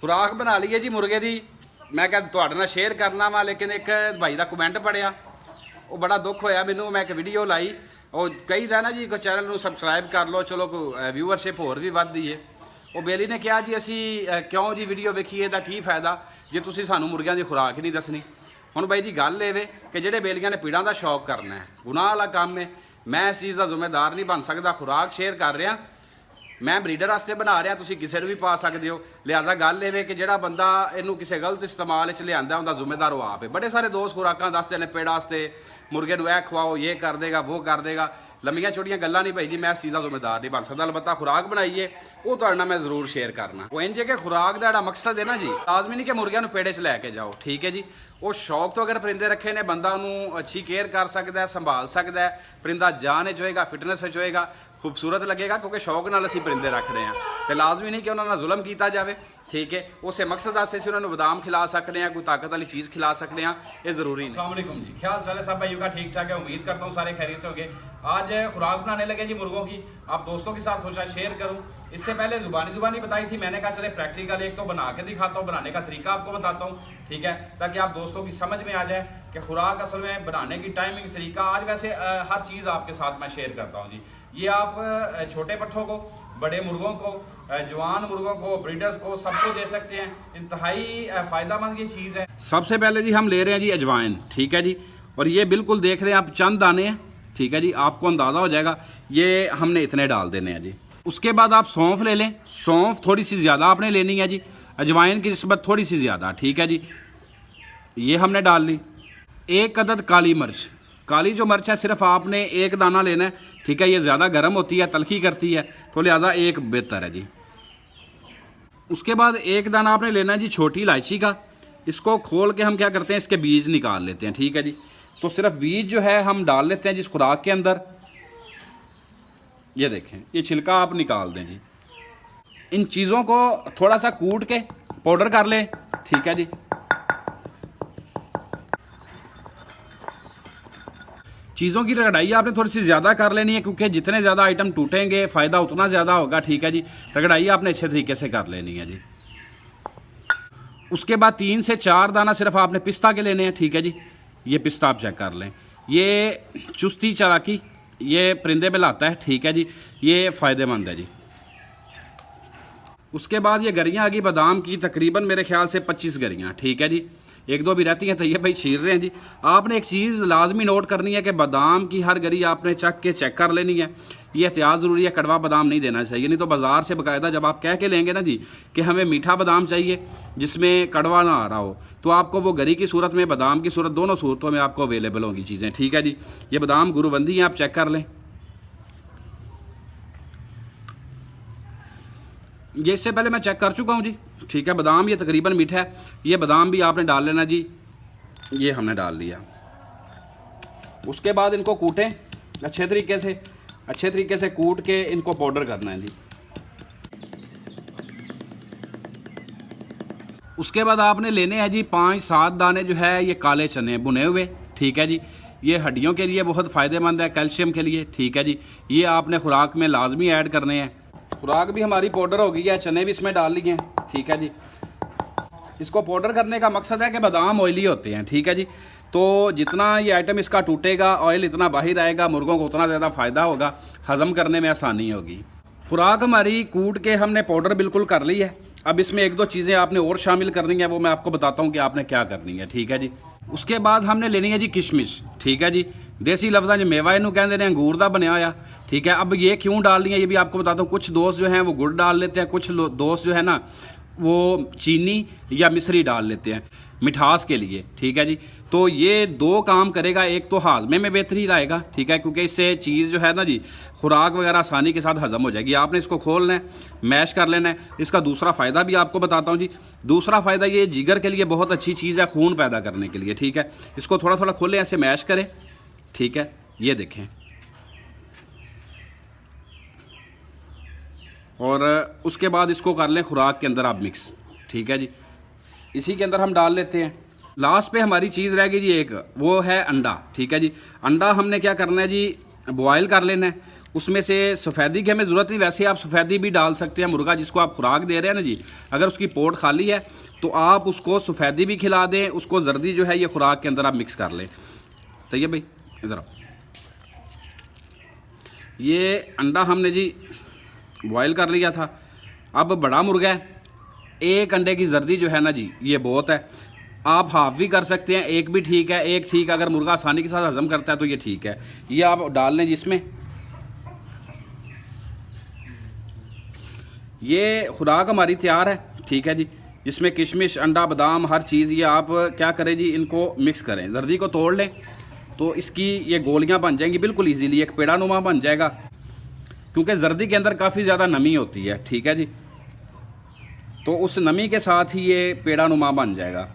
खुराक बना ली है जी मुर्गे की। मैं क्या तुहाडे नाल शेयर करना वा, लेकिन एक भाई का कमेंट पढ़िया, वो बड़ा दुख होया मैनू। मैं एक वीडियो लाई, वो कही था ना जी को चैनल में सबसक्राइब कर लो, चलो को व्यूअरशिप होर भी वधदी है। वो बेली ने कहा जी असी क्यों जी वीडियो वेखीए दा की फायदा जे तुसीं सानू मुर्गियां की खुराक ही नहीं दसनी। हुण बाई जी गल ये कि जेडे बेलियां ने पीड़ां दा शौक करना है, गुनाह वाला काम है। मैं इस चीज़ का जिम्मेदार नहीं बन सकता। खुराक शेयर कर रहा, मैं ब्रीडर वास्ते बना रहा, तुसीं किसी नूं भी पा सकते हो। लिहाजा गल ये कि जिहड़ा बंदा इनू किसी गलत इस्तेमाल लिआंदा उहदा जिम्मेदार वो आप है। बड़े सारे दोस्त खुराकां दसदे ने पेड़ वास्ते, मुर्गे नूं ऐ खवाओ, ये कर देगा वो कर देगा। लम्मियां छोटियां गल्लां नहीं भाई जी, मैं इस चीज़ का जिम्मेदार नहीं बन सकता। अलबत्ता खुराक बनाइए वो तुहाडे नाल मैं जरूर शेयर करना। वो इंज कि खुराक का जिहड़ा मकसद है ना जी, लाजमी नहीं कि मुर्गियां नूं पेड़े च लैके जाओ, ठीक है जी। वो शौक तो अगर परिंदे रखे ने, बंदा उन्होंने अच्छी केयर कर सकता है, संभाल सकता है। परिंदा जान होएगा, फिटनेस होएगा, खूबसूरत लगेगा, क्योंकि शौक नाल असीं परिंदे रख रहे हैं। तो लाजमी नहीं कि उन्होंने जुल्म किया जाए, ठीक है। उस मकसद वास्ते असीं उन्होंने बादाम खिला सकते हैं, कोई ताकत वाली चीज़ खिला सकते हैं, ये जरूरी नहीं। अस्सलाम वालेकुम जी, ख्याल चाल है सब भाइयों का ठीक ठाक है। उम्मीद करता हूँ सारे खैरियत से होंगे। आज खुराक बनाने लगे जी मुर्गों की। आप दोस्तों के साथ सोचा शेयर करूँ। इससे पहले जुबानी बताई थी, मैंने कहा चले प्रैक्टिकल एक तो बना के दिखाता हूँ, बनाने का तरीका आपको बताता हूँ, ठीक है, ताकि आप दोस्तों की समझ में आ जाए कि खुराक असल में बनाने की टाइमिंग तरीका। आज वैसे हर चीज़ आपके साथ मैं शेयर करता हूँ जी। ये आप छोटे पट्ठों को, बड़े मुर्गों को, जवान मुर्गों को, ब्रीडर्स को, सबको दे सकते हैं। इंतहाई फ़ायदेमंद ये चीज़ है। सबसे पहले जी हम ले रहे हैं जी अजवाइन, ठीक है जी। और ये बिल्कुल देख रहे हैं आप, चंद दाने हैं, ठीक है जी। आपको अंदाज़ा हो जाएगा ये हमने इतने डाल देने हैं जी। उसके बाद आप सौंफ ले लें, सौंफ थोड़ी सी ज़्यादा आपने लेनी है जी। अजवाइन की निस्बत थोड़ी सी ज़्यादा, ठीक है जी। ये हमने डाल ली। एक अदद काली मिर्च, काली जो मिर्च है सिर्फ आपने एक दाना लेना है, ठीक है। ये ज़्यादा गर्म होती है, तलखी करती है, तो लिहाजा एक बेहतर है जी। उसके बाद एक दाना आपने लेना है जी छोटी इलायची का। इसको खोल के हम क्या करते हैं, इसके बीज निकाल लेते हैं, ठीक है जी। तो सिर्फ बीज जो है हम डाल लेते हैं जिस खुराक के अंदर। ये देखें, ये छिलका आप निकाल दें जी। इन चीज़ों को थोड़ा सा कूट के पाउडर कर लें, ठीक है जी। चीज़ों की रगड़ाई आपने थोड़ी सी ज़्यादा कर लेनी है, क्योंकि जितने ज़्यादा आइटम टूटेंगे फ़ायदा उतना ज़्यादा होगा, ठीक है जी। रगड़ाई आपने अच्छे तरीके से कर लेनी है जी। उसके बाद 3 से 4 दाना सिर्फ आपने पिस्ता के लेने हैं, ठीक है जी। ये पिस्ता आप चेक कर लें, ये चुस्ती चालाकी ये परिंदे में लाता है, ठीक है जी। ये फ़ायदेमंद है जी। उसके बाद ये गरियाँ आ गई बादाम की, तकरीबन मेरे ख्याल से 25 गरियाँ, ठीक है जी। एक दो भी रहती हैं तो ये भाई छील रहे हैं जी। आपने एक चीज़ लाजमी नोट करनी है कि बादाम की हर गरी आपने चख के चेक कर लेनी है। ये एहतियात ज़रूरी है, कड़वा बादाम नहीं देना चाहिए, नहीं तो बाज़ार से बाकायदा जब आप कह के लेंगे ना जी कि हमें मीठा बादाम चाहिए जिसमें कड़वा ना आ रहा हो, तो आपको वो गरी की सूरत में, बादाम की सूरत, दोनों सूरतों में आपको अवेलेबल होंगी चीज़ें, ठीक है जी। ये बादाम गुरुबंदी हैं, आप चेक कर लें। ये इससे पहले मैं चेक कर चुका हूँ जी, ठीक है। बादाम ये तकरीबन मीठा है, ये बादाम भी आपने डाल लेना जी। ये हमने डाल लिया। उसके बाद इनको कूटें अच्छे तरीके से कूट के इनको पाउडर करना है जी। उसके बाद आपने लेने हैं जी 5-7 दाने जो है ये काले चने भुने हुए, ठीक है जी। ये हड्डियों के लिए बहुत फ़ायदेमंद है, कैल्शियम के लिए, ठीक है जी। ये आपने खुराक में लाजमी ऐड करने हैं। खुराक भी हमारी पाउडर हो गई है, चने भी इसमें डाल लिए हैं, ठीक है जी। इसको पाउडर करने का मकसद है कि बादाम ऑयली होते हैं, ठीक है जी। तो जितना ये आइटम इसका टूटेगा, ऑयल इतना बाहर आएगा, मुर्गों को उतना ज़्यादा फ़ायदा होगा, हज़म करने में आसानी होगी। खुराक हमारी कूट के हमने पाउडर बिल्कुल कर ली है। अब इसमें एक दो चीज़ें आपने और शामिल करनी है, वो मैं आपको बताता हूँ कि आपने क्या करनी है, ठीक है जी। उसके बाद हमने लेनी है जी किशमिश, ठीक है जी। देसी लफ्ज़ां च मेवा इनू कहते हैं, अंगूर का बनया होया, ठीक है। अब ये क्यों डालनी है ये भी आपको बताता हूँ। कुछ दोस्त जो हैं वो गुड़ डाल लेते हैं, कुछ दोस्त जो है ना वो चीनी या मिश्री डाल लेते हैं मिठास के लिए, ठीक है जी। तो ये दो काम करेगा, एक तो हाजमे में बेहतरी लाएगा, ठीक है, क्योंकि इससे चीज़ जो है ना जी खुराक वगैरह आसानी के साथ हजम हो जाएगी। आपने इसको खोलना है, मैश कर लेना है। इसका दूसरा फ़ायदा भी आपको बताता हूँ जी। दूसरा फ़ायदा ये जिगर के लिए बहुत अच्छी चीज़ है, खून पैदा करने के लिए, ठीक है। इसको थोड़ा थोड़ा खोलें, ऐसे मैश करें, ठीक है। ये देखें, और उसके बाद इसको कर लें खुराक के अंदर आप मिक्स, ठीक है जी। इसी के अंदर हम डाल लेते हैं। लास्ट पे हमारी चीज़ रह गई जी एक, वो है अंडा, ठीक है जी। अंडा हमने क्या करना है जी, बॉयल कर लेना है। उसमें से सफ़ेदी की हमें ज़रूरत नहीं, वैसे आप सफ़ेदी भी डाल सकते हैं। मुर्गा जिसको आप खुराक दे रहे हैं ना जी, अगर उसकी पोट खाली है तो आप उसको सफ़ेदी भी खिला दें, उसको जर्दी जो है ये खुराक के अंदर आप मिक्स कर लें। तो ये भाई इधर आओ, ये अंडा हमने जी बॉयल कर लिया था। अब बड़ा मुर्गा है, एक अंडे की जर्दी जो है ना जी ये बहुत है। आप हाफ भी कर सकते हैं, एक भी ठीक है, एक ठीक। अगर मुर्गा आसानी के साथ हजम करता है तो ये ठीक है। ये आप डाल लें जिसमें, ये खुराक हमारी तैयार है, ठीक है जी। जिसमें किशमिश, अंडा, बादाम, हर चीज़ ये आप क्या करें जी, इनको मिक्स करें। जर्दी को तोड़ लें तो इसकी ये गोलियां बन जाएंगी बिल्कुल इजीली, एक पेड़ा नुमा बन जाएगा, क्योंकि जर्दी के अंदर काफ़ी ज़्यादा नमी होती है, ठीक है जी। तो उस नमी के साथ ही ये पेड़ा नुमा बन जाएगा।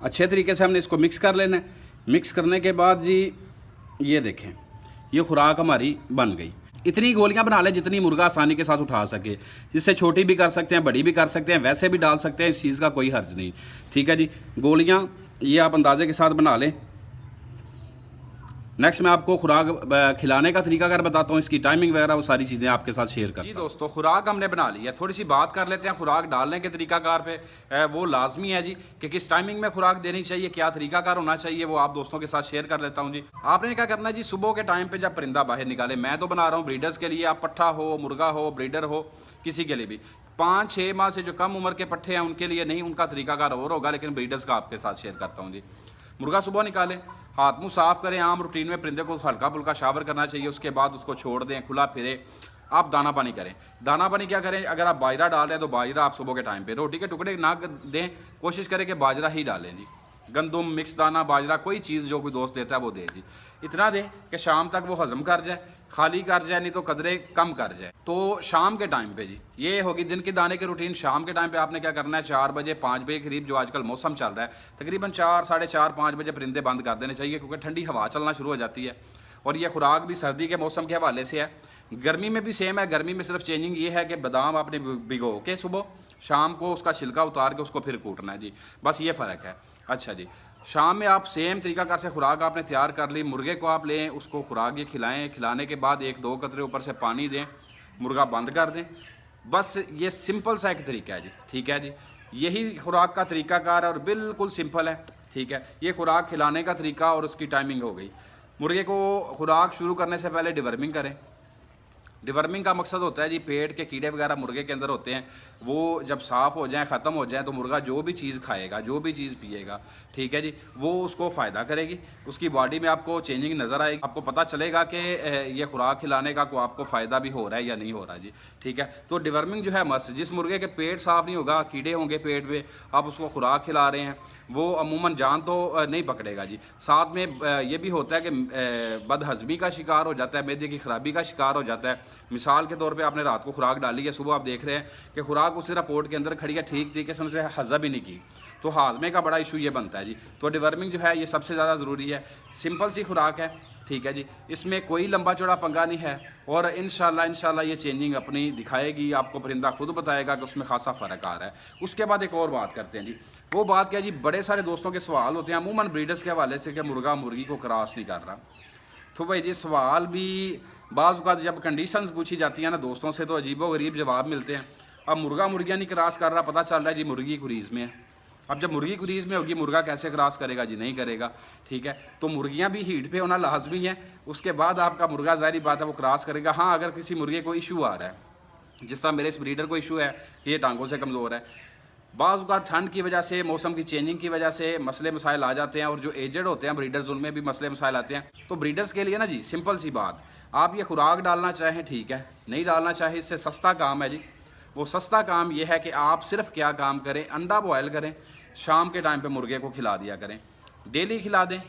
अच्छे तरीके से हमने इसको मिक्स कर लेना है। मिक्स करने के बाद जी ये देखें, ये खुराक हमारी बन गई। इतनी गोलियां बना लें जितनी मुर्गा आसानी के साथ उठा सके। जिससे छोटी भी कर सकते हैं, बड़ी भी कर सकते हैं, वैसे भी डाल सकते हैं, इस चीज़ का कोई हर्ज नहीं, ठीक है जी। गोलियां ये आप अंदाजे के साथ बना लें। नेक्स्ट मैं आपको खुराक खिलाने का तरीका अगर बताता हूँ, इसकी टाइमिंग वगैरह वो सारी चीज़ें आपके साथ शेयर करता हूँ। जी दोस्तों, खुराक हमने बना ली है, थोड़ी सी बात कर लेते हैं खुराक डालने के तरीकाकार पे। वो लाजमी है जी कि किस टाइमिंग में खुराक देनी चाहिए, क्या तरीकाकार होना चाहिए, वो आप दोस्तों के साथ शेयर कर लेता हूँ जी। आपने क्या करना है जी, सुबह के टाइम पर जब परिंदा बाहर निकाले, मैं तो बना रहा हूँ ब्रीडर्स के लिए, आप पट्ठा हो, मुर्गा हो, ब्रीडर हो, किसी के लिए भी 5-6 माह से जो कम उम्र के पट्ठे हैं उनके लिए नहीं, उनका तरीकाकार और होगा, लेकिन ब्रीडर्स का आपके साथ शेयर करता हूँ जी। मुर्गा सुबह निकालें, हाथ मुंह साफ करें। आम रूटीन में परिंदे को हल्का फुल्का शावर करना चाहिए, उसके बाद उसको छोड़ दें, खुला फिरे। आप दाना पानी करें। दाना पानी क्या करें, अगर आप बाजरा डाल रहे हैं तो बाजरा आप सुबह के टाइम पे, रोटी के टुकड़े ना दें, कोशिश करें कि बाजरा ही डालें जी। गंदुम, मिक्स दाना, बाजरा, कोई चीज़ जो कोई दोस्त देता है वो दे जी। इतना दें कि शाम तक वो हजम कर जाए, खाली कर जाए, नहीं तो कदरे कम कर जाए। तो शाम के टाइम पे जी ये होगी दिन के दाने की रूटीन। शाम के टाइम पे आपने क्या करना है, 4 बजे 5 बजे करीब, जो आजकल मौसम चल रहा है, तकरीबन 4, 4:30, 5 बजे परिंदे बंद कर देने चाहिए, क्योंकि ठंडी हवा चलना शुरू हो जाती है। और ये खुराक भी सर्दी के मौसम के हवाले से है। गर्मी में भी सेम है, गर्मी में सिर्फ चेंजिंग ये है कि बादाम आपने भिगो के सुबह, शाम को उसका छिलका उतार के उसको फिर कूटना है जी, बस ये फ़र्क है। अच्छा जी, शाम में आप सेम तरीकाकार से खुराक आपने तैयार कर ली, मुर्गे को आप लें, उसको खुराक ये खिलाएं, खिलाने के बाद 1-2 कतरे ऊपर से पानी दें, मुर्गा बंद कर दें। बस ये सिंपल सा एक तरीका है जी, ठीक है जी। यही खुराक का तरीकाकार है और बिल्कुल सिंपल है, ठीक है। ये खुराक खिलाने का तरीका और उसकी टाइमिंग हो गई। मुर्गे को खुराक शुरू करने से पहले डिवर्मिंग करें। डिवर्मिंग का मकसद होता है जी, पेट के कीड़े वगैरह मुर्गे के अंदर होते हैं, वो जब साफ़ हो जाएं, ख़त्म हो जाएं, तो मुर्गा जो भी चीज़ खाएगा, जो भी चीज़ पिएगा, ठीक है जी, वो उसको फ़ायदा करेगी। उसकी बॉडी में आपको चेंजिंग नज़र आएगी, आपको पता चलेगा कि ये खुराक खिलाने का को आपको फ़ायदा भी हो रहा है या नहीं हो रहा जी, ठीक है। तो डिवर्मिंग जो है मस्त। जिस मुर्गे के पेट साफ़ नहीं होगा, कीड़े होंगे पेट में, आप उसको खुराक खिला रहे हैं, वो अमूमन जान तो नहीं पकड़ेगा जी। साथ में ये भी होता है कि बदहज़मी का शिकार हो जाता है, मैदे की ख़राबी का शिकार हो जाता है। मिसाल के तौर पे आपने रात को खुराक डाली है, सुबह आप देख रहे हैं कि खुराक उस पोट के अंदर खड़ी है, ठीक तरीके से उसे हज़म ही नहीं की, तो हाजमे का बड़ा इशू ये बनता है जी। तो डिवर्मिंग जो है ये सबसे ज़्यादा ज़रूरी है। सिंपल सी खुराक है, ठीक है जी, इसमें कोई लंबा चौड़ा पंगा नहीं है, और इंशाल्लाह ये चेंजिंग अपनी दिखाएगी, आपको परिंदा खुद बताएगा कि उसमें खासा फ़र्क आ रहा है। उसके बाद एक और बात करते हैं जी, वो बात क्या जी, बड़े सारे दोस्तों के सवाल होते हैं अमूमन ब्रीडर्स के हवाले से कि मुर्गा मुर्गी को क्रॉस नहीं कर रहा। तो भाई जी सवाल भी बाज़ औक़ात जब कंडीशंस पूछी जाती हैं ना दोस्तों से, तो अजीबो गरीब जवाब मिलते हैं। अब मुर्गा मुर्गियाँ नहीं क्रॉस कर रहा, पता चल रहा है जी मुर्गी कुरीज़ में है। अब जब मुर्गी कुरीज़ में होगी, मुर्गा कैसे क्रॉस करेगा जी, नहीं करेगा, ठीक है। तो मुर्गियाँ भी हीट पे होना लाजमी है, उसके बाद आपका मुर्गा ज़ाहिर बात है वो क्रॉस करेगा। हाँ, अगर किसी मुर्गे को इशू आ रहा है, जिस तरह मेरे इस ब्रीडर को इशू है कि ये टांगों से कमज़ोर है, बाज़ औक़ात ठंड की वजह से, मौसम की चेंजिंग की वजह से मसले मसाइल आ जाते हैं, और जो एजड होते हैं ब्रीडर्स उनमें भी मसले मसाइल आते हैं। तो ब्रीडर्स के लिए ना जी सिंपल सी बात, आप ये खुराक डालना चाहें ठीक है, नहीं डालना चाहें, इससे सस्ता काम है जी। वो सस्ता काम ये है कि आप सिर्फ क्या काम करें, अंडा बॉयल करें, शाम के टाइम पे मुर्गे को खिला दिया करें। डेली खिला दें,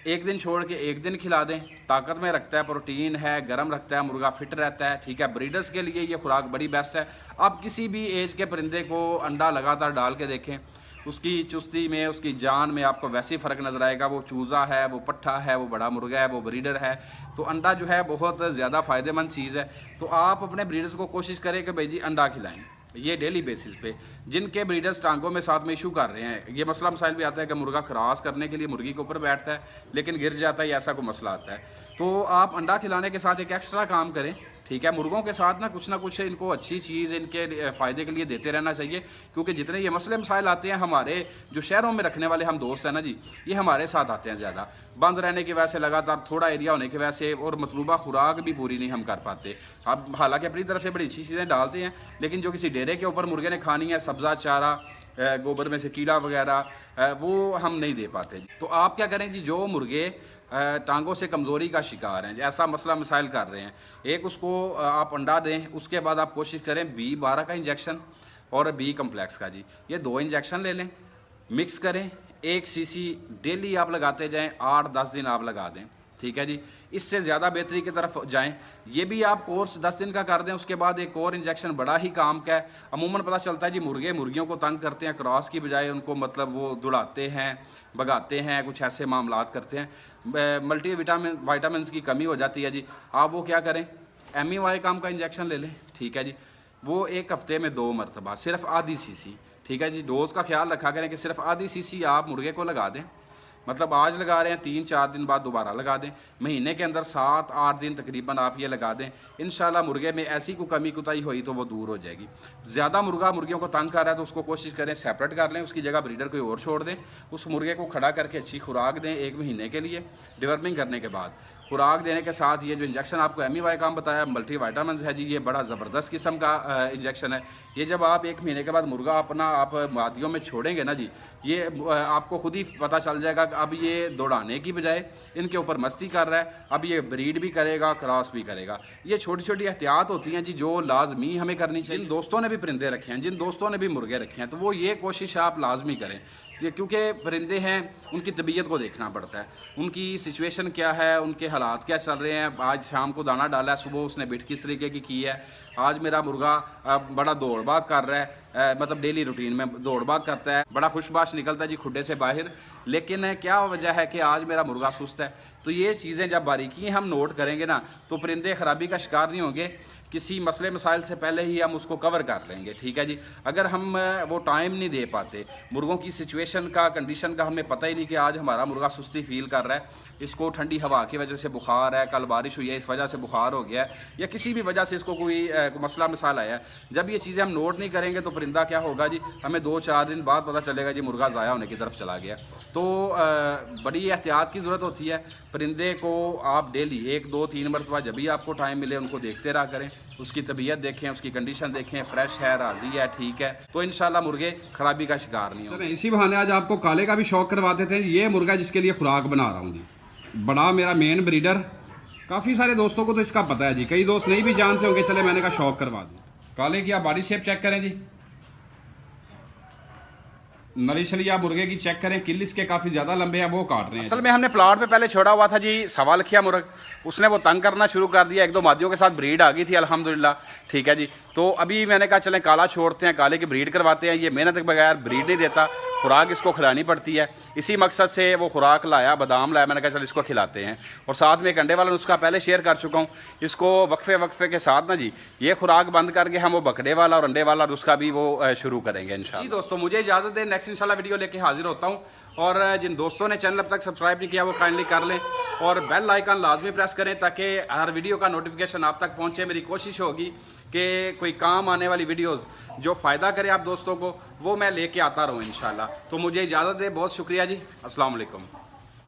एक दिन छोड़ के एक दिन खिला दें, ताकत में रखता है, प्रोटीन है, गर्म रखता है, मुर्गा फिट रहता है, ठीक है। ब्रीडर्स के लिए ये खुराक बड़ी बेस्ट है। आप किसी भी एज के परिंदे को अंडा लगातार डाल के देखें, उसकी चुस्ती में, उसकी जान में आपको वैसे ही फ़र्क नज़र आएगा। वो चूज़ा है, वो पट्ठा है, वो बड़ा मुर्गा है, वो ब्रीडर है। तो अंडा जो है बहुत ज़्यादा फ़ायदेमंद चीज़ है। तो आप अपने ब्रीडर्स को कोशिश करें कि भाई जी अंडा खिलाएं, ये डेली बेसिस पे जिनके ब्रीडर्स टांगों में साथ में इशू कर रहे हैं, ये मसला मसाइल भी आता है कि मुर्गा क्रॉस करने के लिए मुर्गी के ऊपर बैठता है लेकिन गिर जाता है, ऐसा कोई मसला आता है। तो आप अंडा खिलाने के साथ एक एक्स्ट्रा काम करें, ठीक है। मुर्गों के साथ ना कुछ इनको अच्छी चीज़ इनके फ़ायदे के लिए देते रहना चाहिए, क्योंकि जितने ये मसले मसाइल आते हैं हमारे जो शहरों में रखने वाले हम दोस्त हैं ना जी, ये हमारे साथ आते हैं ज़्यादा बंद रहने की वजह से, लगातार थोड़ा एरिया होने की वजह से, और मतलूबा खुराक भी पूरी नहीं हम कर पाते। अब हालांकि अपनी तरफ से बड़ी अच्छी चीज़ें डालते हैं, लेकिन जो किसी डेरे के ऊपर मुर्गे ने खानी है, सब्ज़ा चारा, गोबर में से कीड़ा वगैरह, वो हम नहीं दे पाते। तो आप क्या करें जी, जो मुर्गे टांगों से कमज़ोरी का शिकार हैं, ऐसा मसला मसाइल कर रहे हैं, एक उसको आप अंडा दें, उसके बाद आप कोशिश करें B12 का इंजेक्शन और B कम्प्लेक्स का जी, ये 2 इंजेक्शन ले लें, मिक्स करें, 1 सीसी डेली आप लगाते जाएं, 8-10 दिन आप लगा दें, ठीक है जी। इससे ज़्यादा बेहतरी की तरफ जाएं, ये भी आप कोर्स 10 दिन का कर दें, उसके बाद एक और इंजेक्शन बड़ा ही काम का है। अमूमन पता चलता है जी मुर्गियों को तंग करते हैं, क्रॉस की बजाय उनको मतलब वो दौड़ाते हैं, भगाते हैं, कुछ ऐसे मामलात करते हैं, मल्टी विटामिन की कमी हो जाती है जी। आप वो क्या करें, MEY काम का इंजेक्शन ले लें, ठीक है जी। वो 1 हफ्ते में 2 मरतबा, सिर्फ आधी सीसी, ठीक है जी। डोज का ख्याल रखा करें कि सिर्फ आधी सीसी आप मुर्गे को लगा दें, मतलब आज लगा रहे हैं, 3-4 दिन बाद दोबारा लगा दें, महीने के अंदर 7-8 दिन तकरीबन आप ये लगा दें। इंशाल्लाह मुर्गे में ऐसी कोई कमी कुताई हुई तो वो दूर हो जाएगी। ज़्यादा मुर्गियों को तंग कर रहा है तो उसको कोशिश करें सेपरेट कर लें, उसकी जगह ब्रीडर कोई और छोड़ दें, उस मुर्गे को खड़ा करके अच्छी खुराक दें 1 महीने के लिए। डिवर्मिंग करने के बाद खुराक देने के साथ ये जो इंजेक्शन आपको MEY काम बताया, मल्टी वाइटामिन है जी, ये बड़ा ज़बरदस्त किस्म का इंजेक्शन है। ये जब आप 1 महीने के बाद मुर्गा अपना आप वादियों में छोड़ेंगे ना जी, ये आपको खुद ही पता चल जाएगा कि अब ये दौड़ाने की बजाय इनके ऊपर मस्ती कर रहा है, अब ये ब्रीड भी करेगा, क्रॉस भी करेगा। ये छोटी छोटी एहतियात होती हैं जी जो लाजमी हमें करनी चाहिए। जिन दोस्तों ने भी परिंदे रखे हैं, जिन दोस्तों ने भी मुर्गे रखे हैं, तो वो ये कोशिश आप लाजमी करें, क्योंकि परिंदे हैं, उनकी तबीयत को देखना पड़ता है, उनकी सिचुएशन क्या है, उनके हालात क्या चल रहे हैं। आज शाम को दाना डाला है, सुबह उसने बिठ किस तरीके की है, आज मेरा मुर्गा बड़ा दौड़ भाग कर रहा है, मतलब डेली रूटीन में दौड़ भाग करता है, बड़ा खुशबाश निकलता है जी खुड्डे से बाहर, लेकिन क्या वजह है कि आज मेरा मुर्गा सुस्त है। तो ये चीज़ें जब बारीकी हम नोट करेंगे ना, तो परिंदे खराबी का शिकार नहीं होंगे, किसी मसले मसाइल से पहले ही हम उसको कवर कर लेंगे, ठीक है जी। अगर हम वो टाइम नहीं दे पाते, मुर्गों की सिचुएशन का, कंडीशन का हमें पता ही नहीं कि आज हमारा मुर्गा सुस्ती फील कर रहा है, इसको ठंडी हवा की वजह से बुखार है, कल बारिश हुई है इस वजह से बुखार हो गया है, या किसी भी वजह से इसको कोई मसला मसाला आया है, जब ये चीज़ें हम नोट नहीं करेंगे तो परिंदा क्या होगा जी, हमें 2-4 दिन बाद पता चलेगा जी मुर्गा ज़ाया होने की तरफ चला गया। तो बड़ी एहतियात की ज़रूरत होती है। परिंदे को आप डेली 1-2-3 मरतबा जब भी आपको टाइम मिले उनको देखते रहा करें, उसकी तबीयत देखें, उसकी कंडीशन देखें, फ्रेश है, राजी है, ठीक है, तो इंशाल्लाह मुर्गे खराबी का शिकार नहीं होंगे। इसी बहाने आज आपको काले का भी शौक करवाते थे। ये मुर्गा जिसके लिए खुराक बना रहा हूँ जी, बड़ा मेरा मेन ब्रीडर, काफ़ी सारे दोस्तों को तो इसका पता है जी, कई दोस्त नहीं भी जानते होंगे, चले मैंने का शौक करवा दूँ। काले की आप बॉडी शेप चेक करें जी, नली शली आप मुर्गे की चेक करें, किल इसके काफ़ी ज़्यादा लंबे हैं, वो काट रहे हैं। असल में हमने प्लाट पे पहले छोड़ा हुआ था जी सवा लखिया मुर्ग, उसने वो तंग करना शुरू कर दिया, 1-2 मादियों के साथ ब्रीड आ गई थी अल्हम्दुलिल्लाह, ठीक है जी। तो अभी मैंने कहा चलें काला छोड़ते हैं, काले की ब्रीड करवाते हैं, ये मेहनत के बगैर ब्रीड नहीं देता, खुराक इसको खिलानी पड़ती है। इसी मकसद से वो खुराक लाया, बादाम लाया, मैंने कहा चल इसको खिलाते हैं, और साथ में एक अंडे वाला नुस्खा पहले शेयर कर चुका हूँ। इसको वक्फे के साथ ना जी ये खुराक बंद करके हम वो बकरे वाला और अंडे वाला नुस्खा भी वो शुरू करेंगे इंशाल्लाह। जी दोस्तों, मुझे इजाज़त दें, नेक्स्ट इंशाल्लाह वीडियो लेके हाजिर होता हूँ। और जिन दोस्तों ने चैनल अब तक सब्सक्राइब नहीं किया वो काइंडली कर लें, और बेल आइकन लाजमी प्रेस करें ताकि हर वीडियो का नोटिफिकेशन आप तक पहुँचे। मेरी कोशिश होगी कि कोई काम आने वाली वीडियोस जो फ़ायदा करे आप दोस्तों को, वो मैं लेके आता रहूँ इंशाल्लाह। तो मुझे इजाज़त दें, बहुत शुक्रिया जी, अस्सलाम वालेकुम।